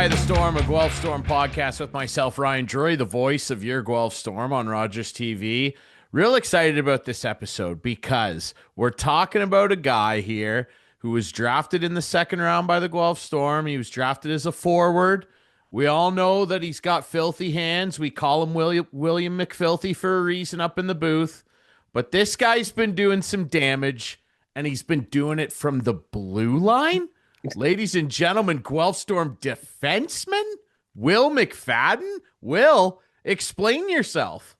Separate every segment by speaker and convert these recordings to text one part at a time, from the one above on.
Speaker 1: Eye of the Storm, a Guelph Storm podcast with myself, Ryan Drury, the voice of your Guelph Storm on Rogers TV. Real excited about this episode because we're talking about a guy here who was drafted in the second round by the Guelph Storm. He was drafted as a forward. We all know that he's got filthy hands. We call him William McFilthy for a reason up in the booth. But this guy's been doing some damage, and he's been doing it from the blue line. Ladies and gentlemen, Guelph Storm defenseman, Wil McFadden. Will, explain yourself.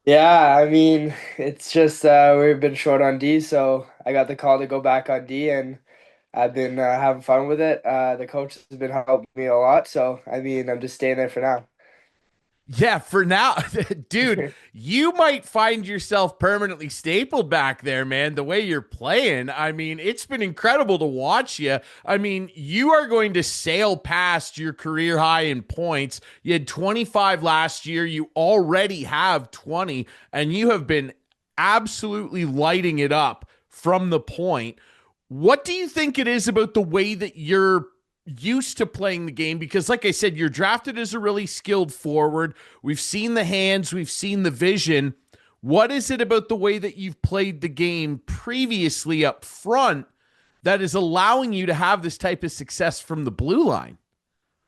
Speaker 2: Yeah, I mean, it's just we've been short on D, so I got the call to go back on D, and I've been having fun with it. The coach has been helping me a lot, so I mean, I'm just staying there for now.
Speaker 1: Yeah, for now, dude, you might find yourself permanently stapled back there, man. The way you're playing, I mean, it's been incredible to watch you. I mean, you are going to sail past your career high in points. You had 25 last year. You already have 20, and you have been absolutely lighting it up from the point. What do you think it is about the way that you're used to playing the game? Because like I said, you're drafted as a really skilled forward. We've seen the hands, we've seen the vision. What is it about the way that you've played the game previously up front that is allowing you to have this type of success from the blue line?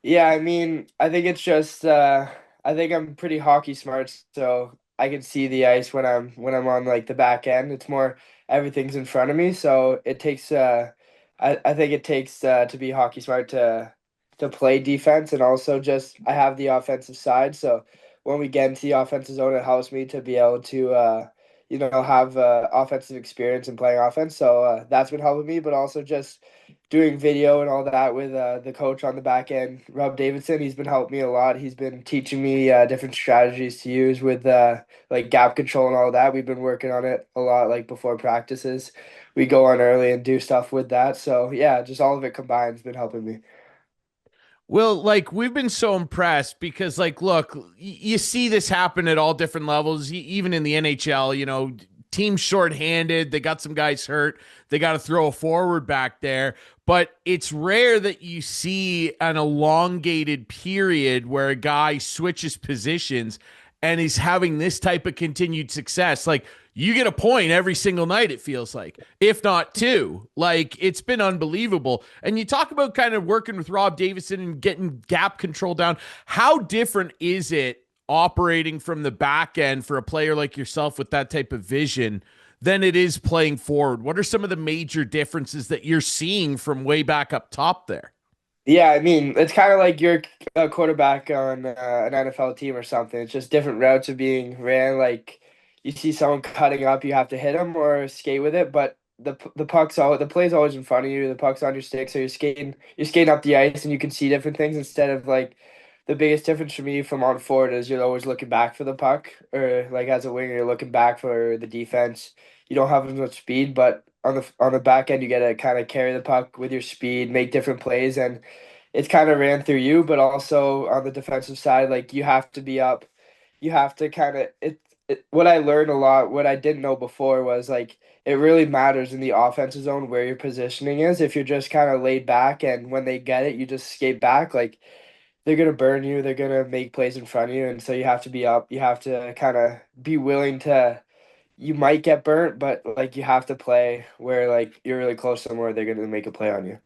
Speaker 2: Yeah, I mean, I think it's just I think I'm pretty hockey smart, so I can see the ice when I'm on like the back end. It's more everything's in front of me, so it takes I think it takes to be hockey smart to play defense, and also just I have the offensive side, so when we get into the offensive zone, it helps me to be able to have offensive experience and playing offense. So that's been helping me, but also just doing video and all that with the coach on the back end, Rob Davidson. He's been helping me a lot. He's been teaching me different strategies to use with like gap control and all that. We've been working on it a lot, like before practices. We go on early and do stuff with that. So yeah, just all of it combined has been helping me.
Speaker 1: Well, like we've been so impressed because, like, look, you see this happen at all different levels, even in the NHL. You know, teams shorthanded, they got some guys hurt, they got to throw a forward back there. But it's rare that you see an elongated period where a guy switches positions and is having this type of continued success. Like, you get a point every single night, it feels like, if not two. Like, it's been unbelievable. And you talk about kind of working with Rob Davison and getting gap control down. How different is it operating from the back end for a player like yourself with that type of vision than it is playing forward? What are some of the major differences that you're seeing from way back up top there?
Speaker 2: Yeah, I mean, it's kind of like you're a quarterback on an NFL team or something. It's just different routes are being ran. Like you see someone cutting up, you have to hit them or skate with it. But the play's always in front of you. The puck's on your stick, so you're skating up the ice, and you can see different things instead of like the biggest difference for me from on forward is you're always looking back for the puck, or like as a winger, you're looking back for the defense. You don't have as much speed, but on the back end, you get to kind of carry the puck with your speed, make different plays, and it's kind of ran through you. But also on the defensive side, like you have to be up, you have to kind of What I learned a lot, what I didn't know before was like it really matters in the offensive zone where your positioning is. If you're just kind of laid back and when they get it, you just skate back, like they're gonna burn you, they're gonna make plays in front of you, and so you have to be up. You have to kind of be willing to. You might get burnt, but like you have to play where like you're really close to them where they're gonna make a play on you.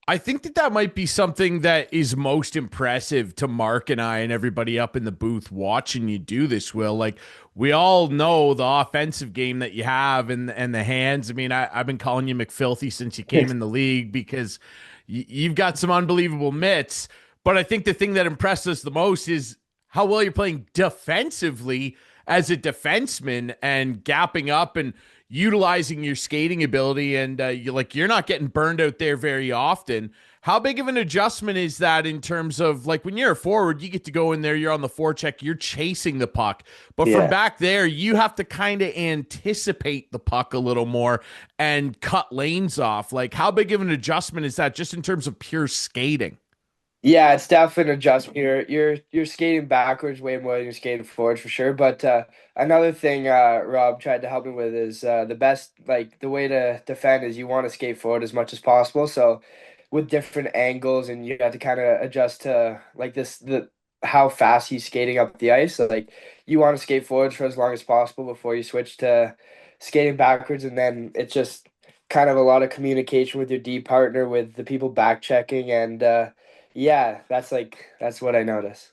Speaker 1: I think that that might be something that is most impressive to Mark and I and everybody up in the booth watching you do this, Will. Like, we all know the offensive game that you have and the hands. I mean, I've been calling you McFilthy since you came in the league because you've got some unbelievable mitts. But I think the thing that impressed us the most is how well you're playing defensively as a defenseman and gapping up and utilizing your skating ability. And you're not getting burned out there very often. How big of an adjustment is that in terms of, like, when you're a forward, you get to go in there, you're on the forecheck, you're chasing the puck. But from
Speaker 2: Yeah.
Speaker 1: back there, you have to kind of anticipate the puck a little more and cut lanes off. Like, how big of an adjustment is that just in terms of pure skating?
Speaker 2: Yeah, it's definitely an adjustment. You're skating backwards way more than you're skating forwards for sure. But another thing Rob tried to help me with is the best, like the way to defend is you want to skate forward as much as possible. So with different angles, and you have to kind of adjust to like this the how fast he's skating up the ice. So, like you want to skate forwards for as long as possible before you switch to skating backwards, and then it's just kind of a lot of communication with your D partner, with the people back checking, and yeah, that's what I notice.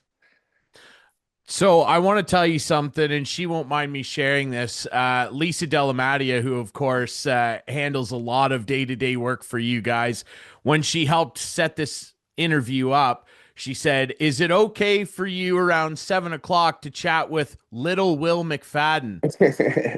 Speaker 1: So I want to tell you something, and she won't mind me sharing this. Lisa Delamadia, who of course handles a lot of day-to-day work for you guys, when she helped set this interview up, she said, "Is it okay for you around 7 o'clock to chat with little Wil McFadden?"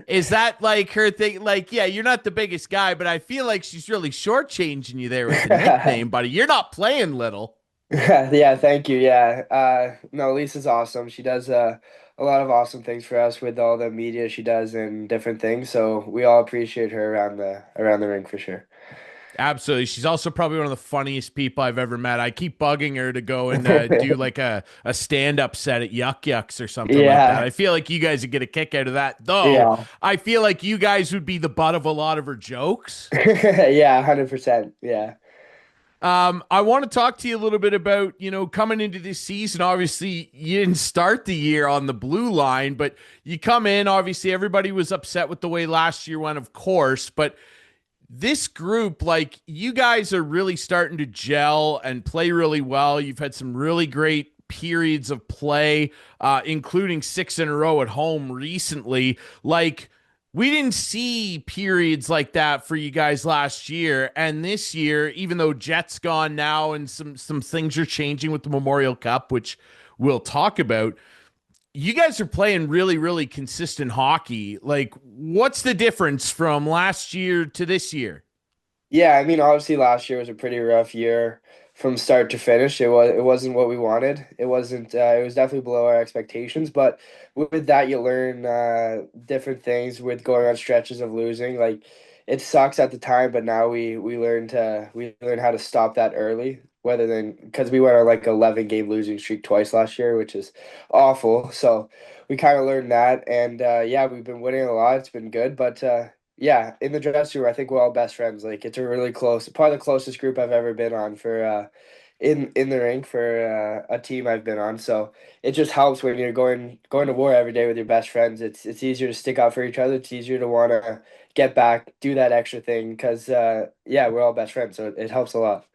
Speaker 1: Is that like her thing? Like, yeah, you're not the biggest guy, but I feel like she's really shortchanging you there with the nickname, buddy. You're not playing little.
Speaker 2: Yeah, thank you. Yeah. No, Lisa's awesome. She does a lot of awesome things for us with all the media she does and different things. So we all appreciate her around the ring for sure.
Speaker 1: Absolutely. She's also probably one of the funniest people I've ever met. I keep bugging her to go and do like a stand up set at Yuck Yucks or something like that.
Speaker 2: Yeah.
Speaker 1: I feel like you guys would get a kick out of that. Though
Speaker 2: Yeah.
Speaker 1: I feel like you guys would be the butt of a lot of her jokes.
Speaker 2: Yeah, 100%. Yeah.
Speaker 1: I want to talk to you a little bit about, coming into this season. Obviously, you didn't start the year on the blue line, but you come in. Obviously, everybody was upset with the way last year went, of course, but this group, like you guys are really starting to gel and play really well. You've had some really great periods of play, including 6 in a row at home recently. Like, we didn't see periods like that for you guys last year. And this year, even though Jet's gone now and some things are changing with the Memorial Cup, which we'll talk about, you guys are playing really, really consistent hockey. Like, what's the difference from last year to this year?
Speaker 2: Yeah, I mean, obviously last year was a pretty rough year from start to finish. It wasn't what we wanted. It wasn't it was definitely below our expectations, but with that you learn different things with going on stretches of losing. Like it sucks at the time, but now we learn how to stop that early, whether than because we went on like 11 game losing streak twice last year, which is awful. So we kind of learned that, and yeah, we've been winning a lot. It's been good, but yeah, in the dressing room, I think we're all best friends. Like it's a really close, probably the closest group I've ever been on for in the rink for a team I've been on. So it just helps when you're going to war every day with your best friends. It's easier to stick up for each other. It's easier to want to get back, do that extra thing because yeah, we're all best friends, so it helps a lot.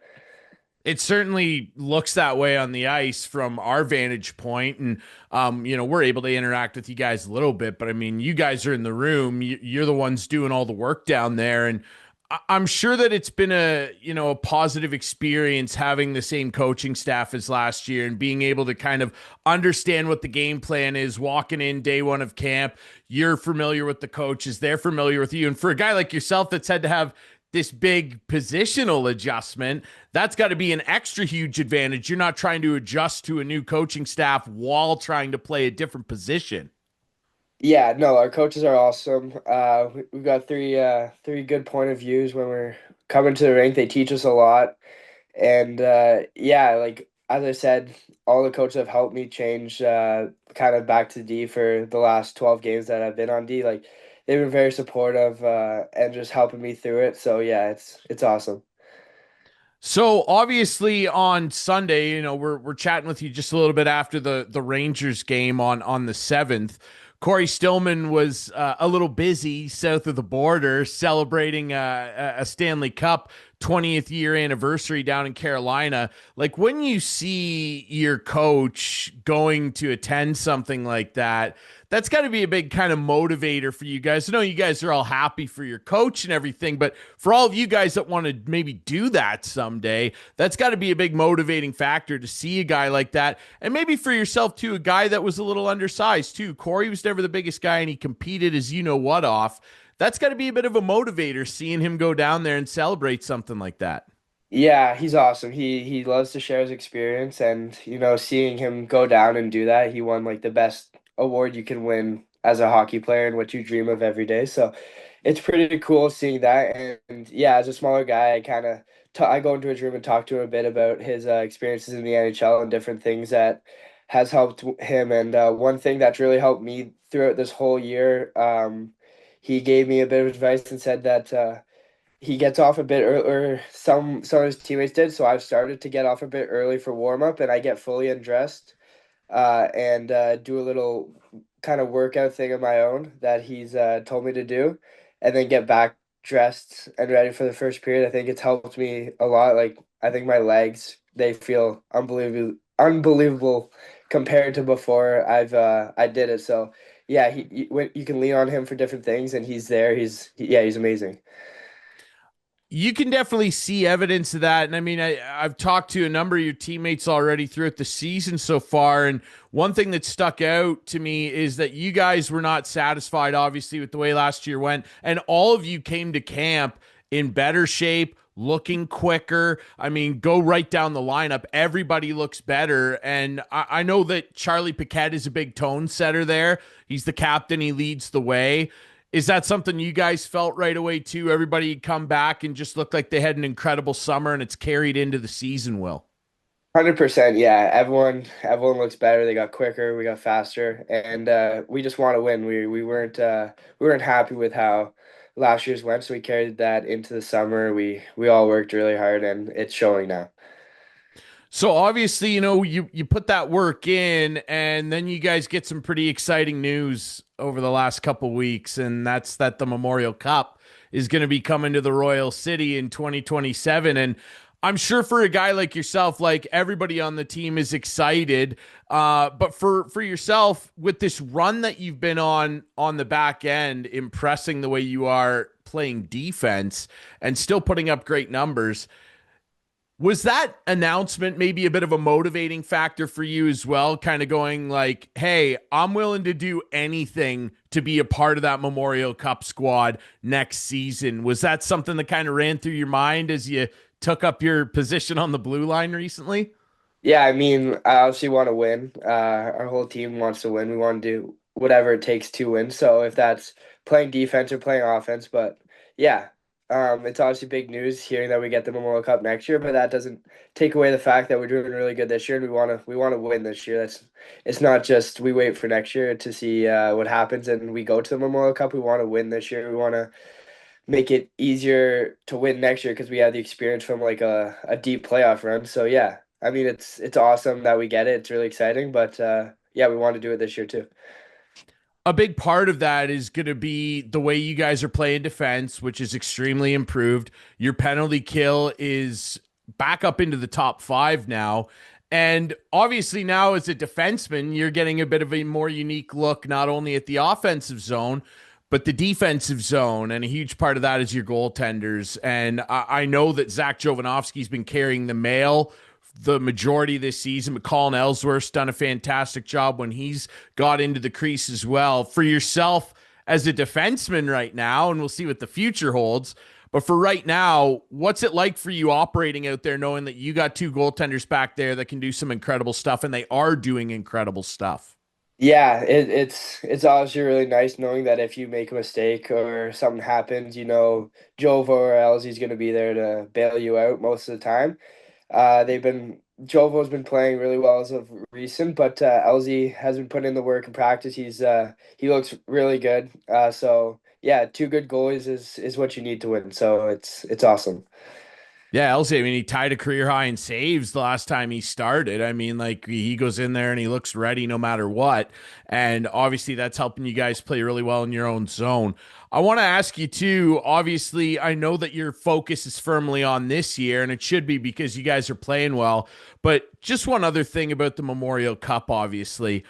Speaker 1: It certainly looks that way on the ice from our vantage point, and we're able to interact with you guys a little bit. But I mean, you guys are in the room. You're the ones doing all the work down there, and I'm sure that it's been a positive experience having the same coaching staff as last year and being able to kind of understand what the game plan is. Walking in day one of camp, you're familiar with the coaches, they're familiar with you, and for a guy like yourself that's had to have this big positional adjustment, that's got to be an extra huge advantage. You're not trying to adjust to a new coaching staff while trying to play a different position.
Speaker 2: Yeah, no, our coaches are awesome. We've got three good point of views when we're coming to the rink. They teach us a lot. And yeah, like as I said, all the coaches have helped me change kind of back to D for the last 12 games that I've been on D. Like they've been very supportive and just helping me through it. So yeah, it's awesome.
Speaker 1: So obviously on Sunday, we're chatting with you just a little bit after the Rangers game on the 7th. Corey Stillman was a little busy south of the border celebrating a Stanley Cup 20th year anniversary down in Carolina. Like when you see your coach going to attend something like that, that's got to be a big kind of motivator for you guys. I know you guys are all happy for your coach and everything, but for all of you guys that want to maybe do that someday, that's got to be a big motivating factor to see a guy like that. And maybe for yourself too, a guy that was a little undersized too. Corey was never the biggest guy and he competed as you know what off. That's got to be a bit of a motivator seeing him go down there and celebrate something like that.
Speaker 2: Yeah, he's awesome. He loves to share his experience, and seeing him go down and do that, he won like the best award you can win as a hockey player and what you dream of every day. So it's pretty cool seeing that. And yeah, as a smaller guy, I go into his room and talk to him a bit about his experiences in the NHL and different things that has helped him. And one thing that's really helped me throughout this whole year, he gave me a bit of advice and said that. he gets off a bit early, or some of his teammates did. So I've started to get off a bit early for warm up, and I get fully undressed and do a little kind of workout thing of my own that he's told me to do, and then get back dressed and ready for the first period. I think it's helped me a lot. Like I think my legs they feel unbelievable compared to before I did it. So yeah, you can lean on him for different things, and he's there. Yeah, he's amazing.
Speaker 1: You can definitely see evidence of that. And I mean, I've talked to a number of your teammates already throughout the season so far. And one thing that stuck out to me is that you guys were not satisfied, obviously, with the way last year went. And all of you came to camp in better shape, looking quicker. I mean, go right down the lineup. Everybody looks better. And I know that Charlie Paquette is a big tone setter there. He's the captain, he leads the way. Is that something you guys felt right away too? Everybody come back and just looked like they had an incredible summer and it's carried into the season, Will.
Speaker 2: 100%, yeah. Everyone looks better. They got quicker, we got faster, and we just want to win. We weren't happy with how last year's went, so we carried that into the summer. We all worked really hard, and it's showing now.
Speaker 1: So obviously, you put that work in and then you guys get some pretty exciting news over the last couple weeks, and that's that the Memorial Cup is going to be coming to the Royal City in 2027. And I'm sure for a guy like yourself, like everybody on the team is excited. But for yourself, with this run that you've been on the back end, impressing the way you are playing defense and still putting up great numbers, was that announcement maybe a bit of a motivating factor for you as well? Kind of going like, hey, I'm willing to do anything to be a part of that Memorial Cup squad next season. Was that something that kind of ran through your mind as you took up your position on the blue line recently?
Speaker 2: Yeah, I mean, I obviously want to win. Our whole team wants to win. We want to do whatever it takes to win. So if that's playing defense or playing offense, but yeah, it's obviously big news hearing that we get the Memorial Cup next year, but that doesn't take away the fact that we're doing really good this year and we want to win this year. It's not just we wait for next year to see what happens and we go to the Memorial Cup. We want to win this year. We want to make it easier to win next year because we have the experience from like a deep playoff run. So yeah, I mean it's awesome that we get it. It's really exciting, but yeah, we want to do it this year too.
Speaker 1: A big part of that is going to be the way you guys are playing defense, which is extremely improved. Your penalty kill is back up into the top five now. And obviously, now as a defenseman, you're getting a bit of a more unique look, not only at the offensive zone, but the defensive zone. And a huge part of that is your goaltenders. And I know that Zach Jovanovski's been carrying the mail the majority of this season, but Colin Ellsworth's done a fantastic job when he's got into the crease as well. For yourself as a defenseman right now, and we'll see what the future holds, but for right now, what's it like for you operating out there knowing that you got two goaltenders back there that can do some incredible stuff, and they are doing incredible stuff?
Speaker 2: Yeah, it's obviously really nice knowing that if you make a mistake or something happens, Jova or Elsie's going to be there to bail you out most of the time. They've been Jovo's been playing really well as of recent, but LZ has been putting in the work in practice. He looks really good. So yeah, two good goalies is what you need to win. So it's awesome.
Speaker 1: Yeah, Elsie, I mean, he tied a career high in saves the last time he started. I mean, like, he goes in there and he looks ready no matter what. And obviously, that's helping you guys play really well in your own zone. I want to ask you, too. Obviously, I know that your focus is firmly on this year, and it should be because you guys are playing well. But just one other thing about the Memorial Cup, obviously.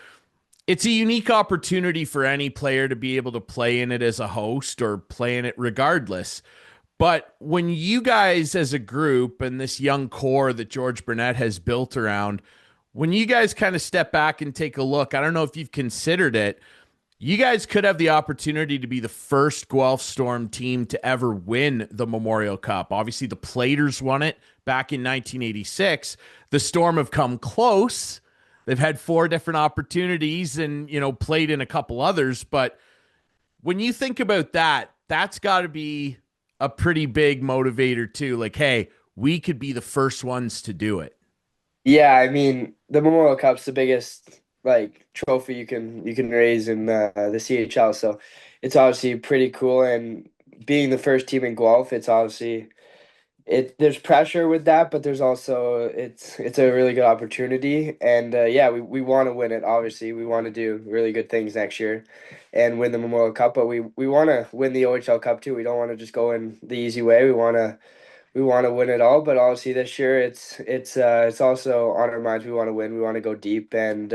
Speaker 1: It's a unique opportunity for any player to be able to play in it as a host or play in it regardless. But when you guys as a group and this young core that George Burnett has built around, when you guys kind of step back and take a look, I don't know if you've considered it, you guys could have the opportunity to be the first Guelph Storm team to ever win the Memorial Cup. Obviously, the Platers won it back in 1986. The Storm have come close. They've had four different opportunities and, played in a couple others. But when you think about that, that's got to be a pretty big motivator too. Like, hey, we could be the first ones to do it.
Speaker 2: Yeah, I mean the Memorial Cup's the biggest like trophy you can raise in the CHL. So it's obviously pretty cool and being the first team in Guelph, it's obviously there's pressure with that, but there's also it's a really good opportunity, and yeah, we want to win it. Obviously, we want to do really good things next year, and win the Memorial Cup. But we want to win the OHL Cup too. We don't want to just go in the easy way. We want to win it all. But obviously, this year it's also on our minds. We want to win. We want to go deep, and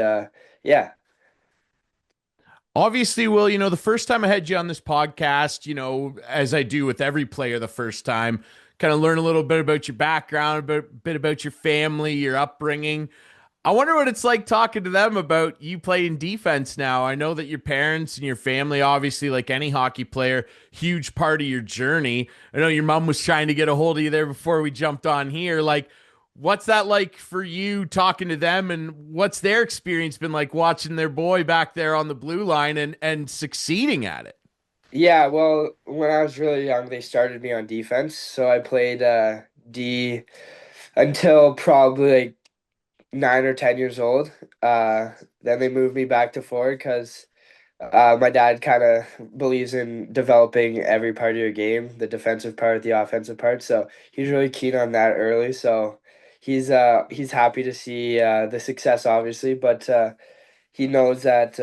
Speaker 2: yeah.
Speaker 1: Obviously, Will, the first time I had you on this podcast, as I do with every player the first time, kind of learn a little bit about your background, a bit about your family, your upbringing. I wonder what it's like talking to them about you playing defense now. I know that your parents and your family, obviously, like any hockey player, huge part of your journey. I know your mom was trying to get a hold of you there before we jumped on here. Like, what's that like for you talking to them, and what's their experience been like watching their boy back there on the blue line and succeeding at it?
Speaker 2: Yeah, well, when I was really young, they started me on defense, so I played D until probably like 9 or 10 years old. Then they moved me back to forward because my dad kind of believes in developing every part of your game, the defensive part, the offensive part. So he's really keen on that early. So he's happy to see the success, obviously, but he knows that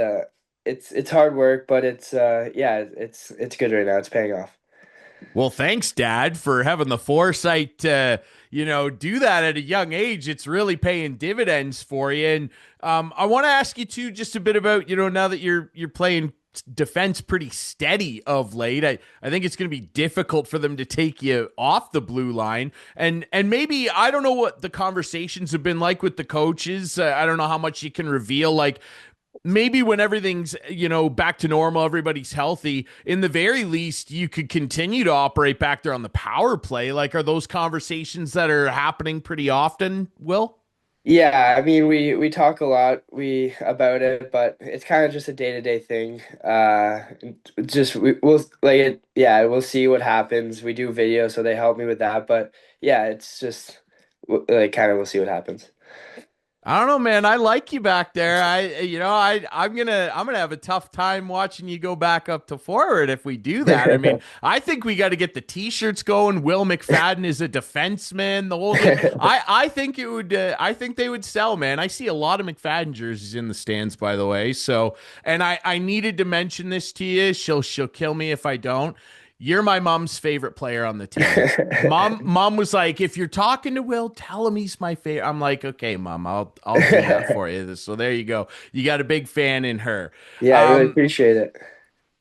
Speaker 2: it's hard work, but it's yeah, it's good right now. It's paying off.
Speaker 1: Well, thanks, Dad, for having the foresight to, do that at a young age. It's really paying dividends for you. And I want to ask you too, just a bit about, now that you're playing defense pretty steady of late. I think it's going to be difficult for them to take you off the blue line. And maybe I don't know what the conversations have been like with the coaches. I don't know how much you can reveal. Like maybe when everything's back to normal, everybody's healthy, in the very least you could continue to operate back there on the power play. Like, are those conversations that are happening pretty often, Will?
Speaker 2: Yeah, I mean we talk a lot we about it, but it's kind of just a day-to-day thing. Just we'll like it, yeah, we'll see what happens. We do video, so they help me with that, but yeah, it's just like kind of we'll see what happens.
Speaker 1: I don't know, man. I like you back there. I'm gonna have a tough time watching you go back up to forward if we do that. I mean, I think we got to get the t-shirts going. Wil McFadden is a defenseman. The whole thing. I think it would. I think they would sell, man. I see a lot of McFadden jerseys in the stands, by the way. So, and I needed to mention this to you. She'll kill me if I don't. You're my mom's favorite player on the team. Mom was like, if you're talking to Will, tell him he's my favorite. I'm like, okay, Mom, I'll do that for you. So there you go. You got a big fan in her.
Speaker 2: Yeah, I really
Speaker 1: Um,
Speaker 2: appreciate it.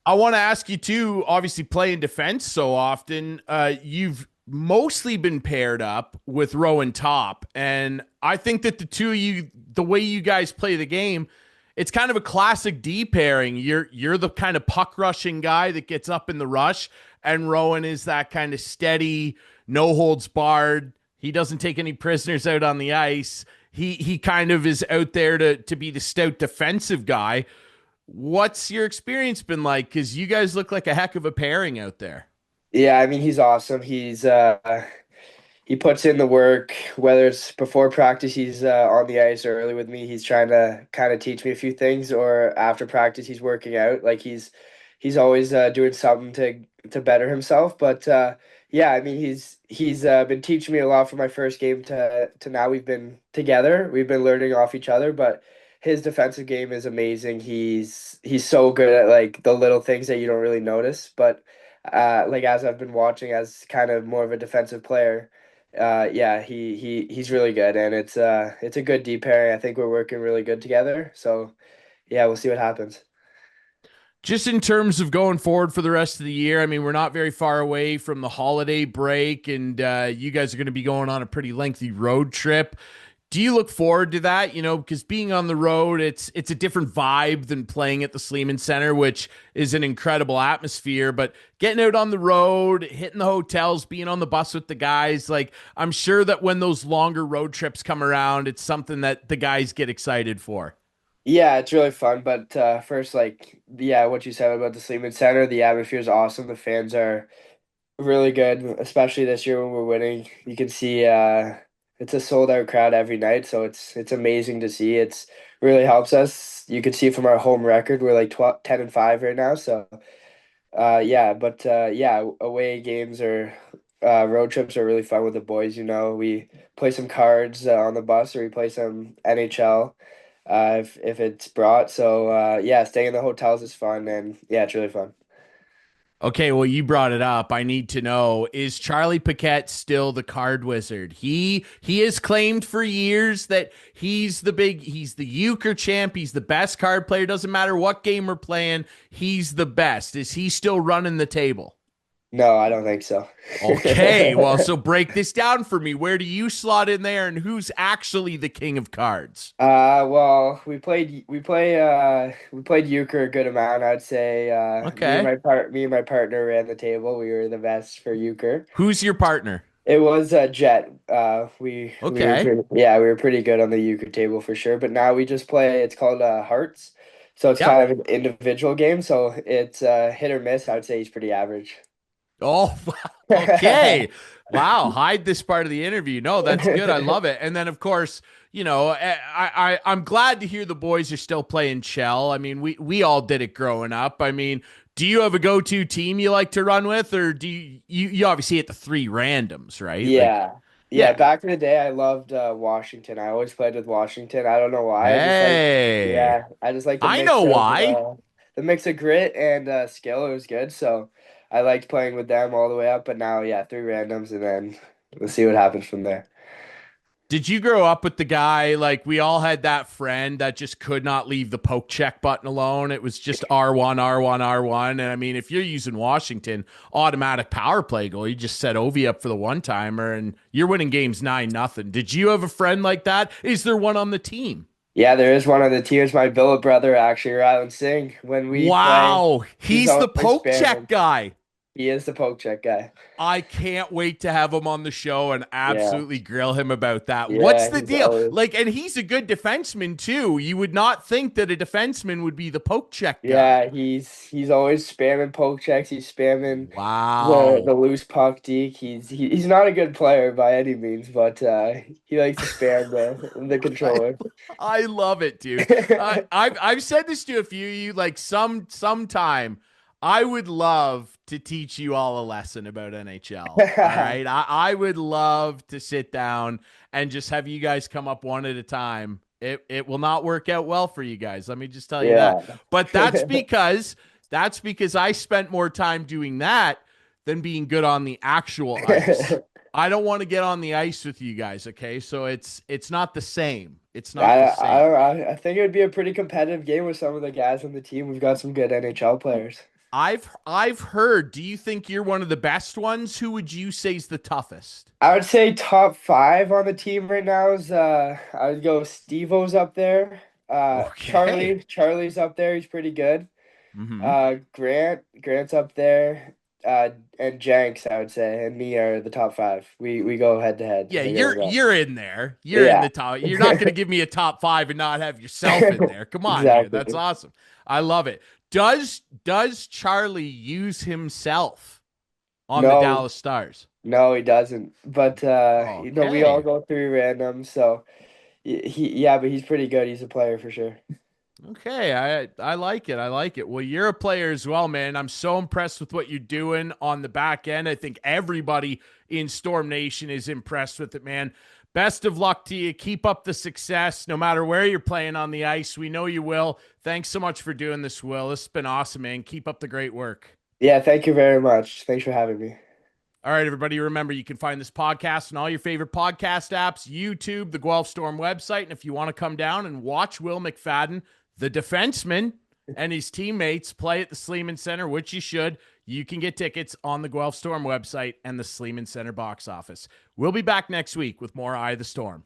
Speaker 1: I want to ask you too, obviously playing defense so often, you've mostly been paired up with Rowan Top. And I think that the two of you, the way you guys play the game, it's kind of a classic D pairing. You're the kind of puck rushing guy that gets up in the rush, and Rowan is that kind of steady, no holds barred. He doesn't take any prisoners out on the ice. He kind of is out there to be the stout defensive guy. What's your experience been like? Because you guys look like a heck of a pairing out there.
Speaker 2: Yeah, I mean he's awesome. He puts in the work, whether it's before practice, he's on the ice or early with me. He's trying to kind of teach me a few things, or after practice, he's working out. Like he's always doing something to better himself. But yeah, I mean he's been teaching me a lot from my first game to now. We've been together. We've been learning off each other. But his defensive game is amazing. He's so good at like the little things that you don't really notice. But like as I've been watching as kind of more of a defensive player. Yeah, he's really good, and it's a good deep pairing. I think we're working really good together. So yeah, we'll see what happens.
Speaker 1: Just in terms of going forward for the rest of the year, I mean, we're not very far away from the holiday break, and you guys are going to be going on a pretty lengthy road trip. Do you look forward to that? Because being on the road, it's a different vibe than playing at the Sleeman Center, which is an incredible atmosphere. But getting out on the road, hitting the hotels, being on the bus with the guys, like I'm sure that when those longer road trips come around, it's something that the guys get excited for.
Speaker 2: Yeah, it's really fun. But first, like yeah, what you said about the Sleeman Center, the atmosphere is awesome. The fans are really good, especially this year when we're winning. You can see it's a sold out crowd every night, so it's amazing to see. It's really helps us. You can see from our home record, we're like 12, 10 and 5 right now, so Yeah, but yeah, away games or road trips are really fun with the boys. We play some cards on the bus, or we play some NHL if it's brought. So yeah, staying in the hotels is fun, and yeah, it's really fun.
Speaker 1: Okay, well, you brought it up. I need to know, is Charlie Paquette still the card wizard? He has claimed for years that he's the euchre champ, he's the best card player. Doesn't matter what game we're playing, he's the best. Is he still running the table?
Speaker 2: No, I don't think so.
Speaker 1: Okay, well, so break this down for me. Where do you slot in there, and who's actually the king of cards?
Speaker 2: Well, we played euchre a good amount. I'd say
Speaker 1: Okay.
Speaker 2: me and my partner ran the table. We were the best for euchre.
Speaker 1: Who's your partner?
Speaker 2: It was Jet. We were
Speaker 1: Okay.
Speaker 2: we were pretty good on the euchre table for sure. But now we just play. It's called Hearts, so it's
Speaker 1: Yep.
Speaker 2: kind of an individual game. So it's hit or miss. I would say he's pretty average.
Speaker 1: Oh, okay. Wow. Hide this part of the interview. No, that's good. I love it. And then, of course, I'm glad to hear the boys are still playing Shell. I mean, we all did it growing up. I mean, do you have a go-to team you like to run with, or do you obviously hit the three randoms, right? Like,
Speaker 2: Yeah. Yeah,
Speaker 1: yeah.
Speaker 2: back in the day I loved Washington. I always played with Washington. I don't know why.
Speaker 1: Hey,
Speaker 2: I just like
Speaker 1: I know why.
Speaker 2: the mix of grit and skill. It was good. So I liked playing with them all the way up, but now yeah, three randoms and then we'll see what happens from there.
Speaker 1: Did you grow up with the guy like we all had that friend that just could not leave the poke check button alone? It was just R1, R1, R1. And I mean, if you're using Washington, automatic power play goal, you just set Ovi up for the one timer and you're winning games 9-0. Did you have a friend like that? Is there one on the team?
Speaker 2: Yeah, there is one of the teams, my billet brother actually, Rylan Singh. When we play,
Speaker 1: Wow.
Speaker 2: he's
Speaker 1: He's the
Speaker 2: always
Speaker 1: poke
Speaker 2: spamming.
Speaker 1: check guy.
Speaker 2: He is the poke check guy.
Speaker 1: I can't wait to have him on the show and
Speaker 2: Yeah.
Speaker 1: absolutely grill him about that. What's
Speaker 2: Yeah,
Speaker 1: the
Speaker 2: he's
Speaker 1: deal?
Speaker 2: always
Speaker 1: Like, and he's a good defenseman too. You would not think that a defenseman would be the poke check guy.
Speaker 2: Yeah, he's always spamming poke checks. He's spamming the
Speaker 1: Wow.
Speaker 2: loose puck deke. He's not a good player by any means, but he likes to spam the
Speaker 1: I,
Speaker 2: controller.
Speaker 1: I love it, dude. I've said this to a few of you, like sometime I would love to teach you all a lesson about NHL. All right. I would love to sit down and just have you guys come up one at a time. It will not work out well for you guys. Let me just tell you that.
Speaker 2: Yeah.
Speaker 1: But that's because I spent more time doing that than being good on the actual ice. I don't want to get on the ice with you guys, okay? So it's not the same. It's not the same.
Speaker 2: I think it would be a pretty competitive game with some of the guys on the team. We've got some good NHL players.
Speaker 1: I've heard. Do you think you're one of the best ones? Who would you say is the toughest?
Speaker 2: I would say top five on the team right now is I would go Steve-O's up there.
Speaker 1: Okay.
Speaker 2: Charlie's up there. He's pretty good.
Speaker 1: Mm-hmm.
Speaker 2: Grant's up there. And Jenks, I would say, and me are the top five. We go head to head.
Speaker 1: Yeah,
Speaker 2: They go well.
Speaker 1: you're in there. You're in
Speaker 2: Yeah.
Speaker 1: the top. You're not going to give me a top five and not have yourself in there. Come on here. That's
Speaker 2: Exactly.
Speaker 1: awesome. I love it. Does Charlie use himself on the
Speaker 2: No,
Speaker 1: Dallas Stars?
Speaker 2: no, he doesn't. But we all
Speaker 1: Okay.
Speaker 2: go through random, so but he's pretty good. He's a player for sure.
Speaker 1: Okay, I like it. I like it. Well, you're a player as well, man. I'm so impressed with what you're doing on the back end. I think everybody in Storm Nation is impressed with it, man. Best of luck to you. Keep up the success no matter where you're playing on the ice. We know you will. Thanks so much for doing this, Will. This has been awesome, man. Keep up the great work.
Speaker 2: Yeah, thank you very much. Thanks for having me.
Speaker 1: All right, everybody, remember you can find this podcast on all your favorite podcast apps, YouTube, the Guelph Storm website. And if you want to come down and watch Wil McFadden, the defenseman, and his teammates play at the Sleeman Center, which you should, you can get tickets on the Guelph Storm website and the Sleeman Center box office. We'll be back next week with more Eye of the Storm.